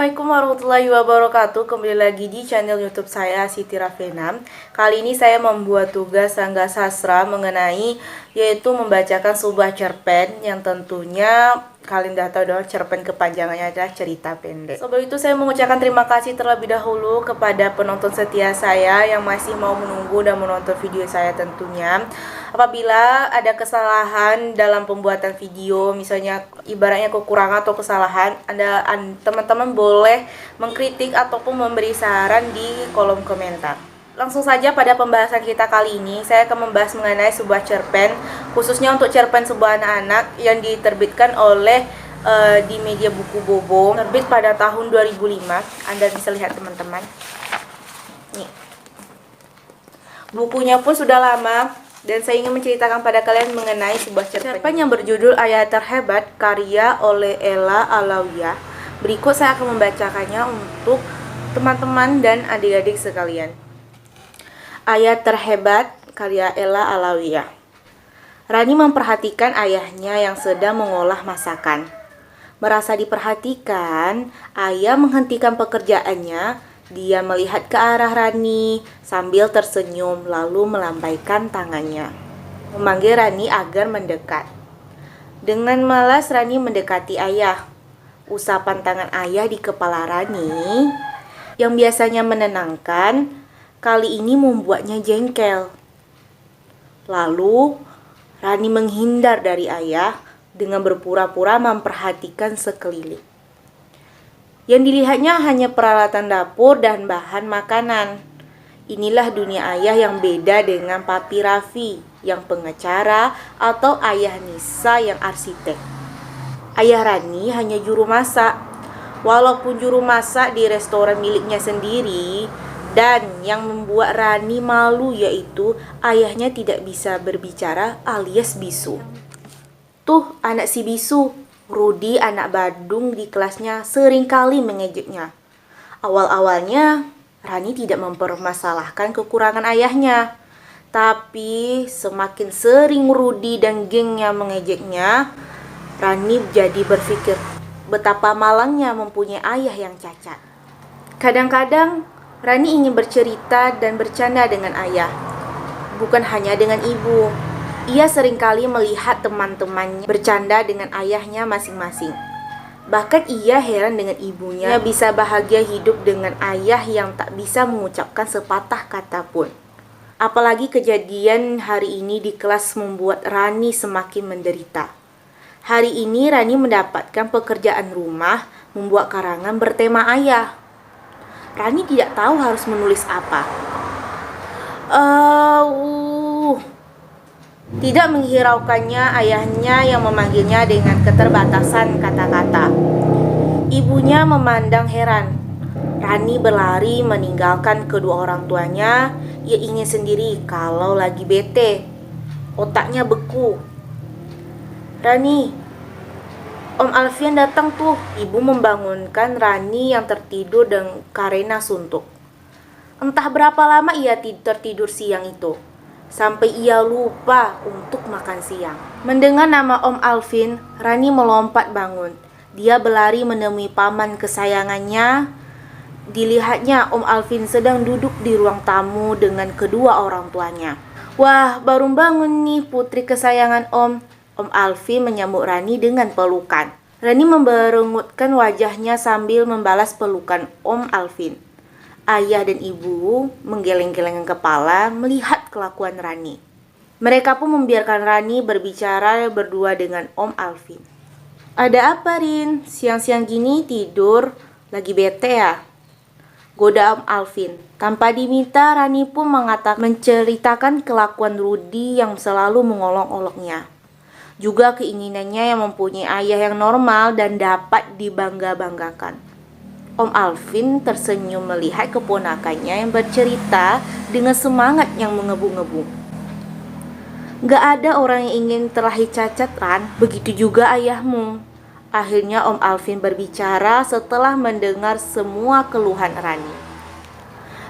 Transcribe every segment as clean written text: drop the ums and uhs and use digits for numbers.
Assalamualaikum warahmatullahi wabarakatuh. Kembali lagi di channel YouTube saya Siti Rafena. Kali ini saya membuat tugas Angga Sastra mengenai yaitu membacakan sebuah cerpen yang tentunya kalian udah tahu dong, cerpen kepanjangannya adalah cerita pendek. Sebelum itu saya mengucapkan terima kasih terlebih dahulu kepada penonton setia saya yang masih mau menunggu dan menonton video saya tentunya. Apabila ada kesalahan dalam pembuatan video, misalnya ibaratnya kekurangan atau kesalahan, teman-teman boleh mengkritik ataupun memberi saran di kolom komentar. Langsung saja pada pembahasan kita kali ini, saya akan membahas mengenai sebuah cerpen, khususnya untuk cerpen sebuah anak-anak yang diterbitkan oleh di media buku Bobo, terbit pada tahun 2005. Anda bisa lihat teman-teman. Nih. Bukunya pun sudah lama. Dan saya ingin menceritakan pada kalian mengenai sebuah cerpen yang berjudul Ayah Terhebat, karya oleh Ella Alawiyah. Berikut saya akan membacakannya untuk teman-teman dan adik-adik sekalian. Ayah Terhebat, karya Ella Alawiyah. Rani memperhatikan ayahnya yang sedang mengolah masakan. Merasa diperhatikan, ayah menghentikan pekerjaannya. Dia melihat ke arah Rani sambil tersenyum lalu melambaikan tangannya, memanggil Rani agar mendekat. Dengan malas Rani mendekati ayah. Usapan tangan ayah di kepala Rani yang biasanya menenangkan, kali ini membuatnya jengkel. Lalu Rani menghindar dari ayah dengan berpura-pura memperhatikan sekeliling. Yang dilihatnya hanya peralatan dapur dan bahan makanan. Inilah dunia ayah yang beda dengan Papi Raffi yang pengacara atau ayah Nisa yang arsitek. Ayah Rani hanya juru masak. Walaupun juru masak di restoran miliknya sendiri, dan yang membuat Rani malu yaitu ayahnya tidak bisa berbicara alias bisu. Tuh anak si bisu. Rudi, anak Badung di kelasnya, seringkali mengejeknya. Awal-awalnya, Rani tidak mempermasalahkan kekurangan ayahnya. Tapi semakin sering Rudi dan gengnya mengejeknya, Rani jadi berpikir betapa malangnya mempunyai ayah yang cacat. Kadang-kadang, Rani ingin bercerita dan bercanda dengan ayah, bukan hanya dengan ibu. Ia seringkali melihat teman-temannya bercanda dengan ayahnya masing-masing. Bahkan ia heran dengan ibunya bisa bahagia hidup dengan ayah yang tak bisa mengucapkan sepatah kata pun. Apalagi kejadian hari ini di kelas membuat Rani semakin menderita. Hari ini Rani mendapatkan pekerjaan rumah membuat karangan bertema ayah. Rani tidak tahu harus menulis apa. Tidak menghiraukannya ayahnya yang memanggilnya dengan keterbatasan kata-kata. Ibunya memandang heran. Rani berlari meninggalkan kedua orang tuanya. Ia ingin sendiri kalau lagi bete. Otaknya beku. Rani, Om Alfian datang tuh. Ibu membangunkan Rani yang tertidur dan karena suntuk. Entah berapa lama ia tertidur siang itu, sampai ia lupa untuk makan siang. Mendengar nama Om Alvin, Rani melompat bangun. Dia berlari menemui paman kesayangannya. Dilihatnya Om Alvin sedang duduk di ruang tamu dengan kedua orang tuanya. Wah, baru bangun nih putri kesayangan Om. Om Alvin menyambut Rani dengan pelukan. Rani memberengutkan wajahnya sambil membalas pelukan Om Alvin. Ayah dan ibu menggeleng-gelengkan kepala melihat kelakuan Rani. Mereka pun membiarkan Rani berbicara berdua dengan Om Alvin. Ada apa, Rin? Siang-siang gini tidur? Lagi bete ya? Goda Om Alvin. Tanpa diminta, Rani pun menceritakan kelakuan Rudi yang selalu mengolok-oloknya. Juga keinginannya yang mempunyai ayah yang normal dan dapat dibangga-banggakan. Om Alvin tersenyum melihat keponakannya yang bercerita dengan semangat yang mengebu-ngebu. Gak ada orang yang ingin terlahir cacat, Ran. Begitu juga ayahmu. Akhirnya Om Alvin berbicara setelah mendengar semua keluhan Rani.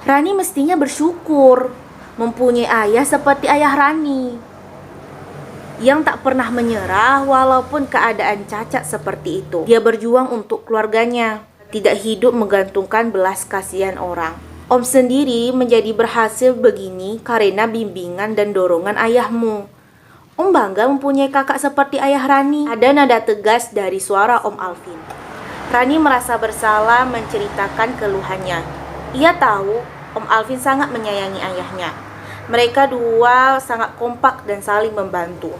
Rani mestinya bersyukur mempunyai ayah seperti ayah Rani, yang tak pernah menyerah walaupun keadaan cacat seperti itu. Dia berjuang untuk keluarganya. tidak hidup menggantungkan belas kasihan orang. Om sendiri menjadi berhasil begini karena bimbingan dan dorongan ayahmu. Om bangga mempunyai kakak seperti ayah Rani. Ada nada tegas dari suara Om Alvin. Rani merasa bersalah menceritakan keluhannya. Ia tahu Om Alvin sangat menyayangi ayahnya. Mereka dua sangat kompak dan saling membantu.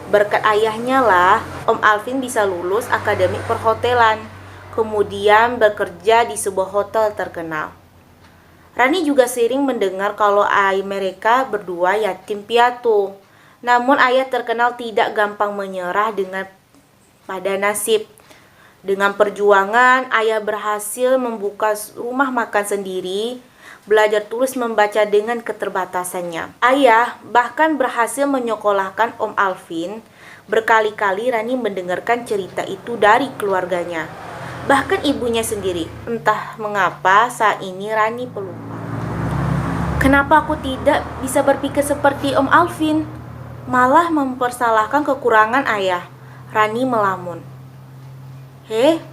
Berkat ayahnya lah, Om Alvin bisa lulus akademik perhotelan, kemudian bekerja di sebuah hotel terkenal. Rani juga sering mendengar kalau ayah mereka berdua yatim piatu. Namun ayah terkenal tidak gampang menyerah pada nasib. Dengan perjuangan, ayah berhasil membuka rumah makan sendiri, belajar tulis membaca dengan keterbatasannya. Ayah bahkan berhasil menyekolahkan Om Alvin. Berkali-kali Rani mendengarkan cerita itu dari keluarganya. Bahkan ibunya sendiri. Entah mengapa saat ini Rani pelupa. Kenapa aku tidak bisa berpikir seperti Om Alvin? Malah mempersalahkan kekurangan ayah. Rani melamun.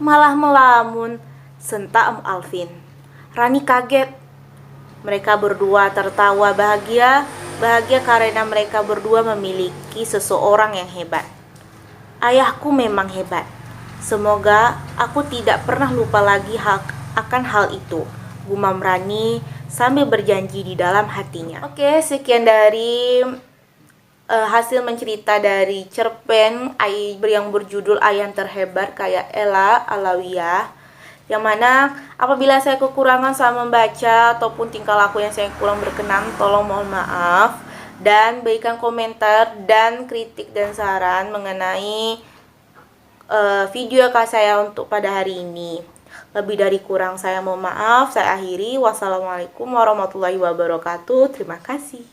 Malah melamun, sentak Om Alvin. Rani kaget. Mereka berdua tertawa bahagia karena mereka berdua memiliki seseorang yang hebat. Ayahku memang hebat. Semoga aku tidak pernah lupa lagi akan hal itu, gumam Rani sambil berjanji di dalam hatinya. Oke, sekian dari hasil mencerita dari cerpen yang berjudul Ayah Terhebat karya Ella Alawiyah, yang mana apabila saya kekurangan saat membaca ataupun tingkah laku yang saya kurang berkenan, tolong mohon maaf dan berikan komentar dan kritik dan saran mengenai video saya untuk pada hari ini. Lebih dari kurang saya mohon maaf. Saya akhiri. Wassalamualaikum warahmatullahi wabarakatuh. Terima kasih.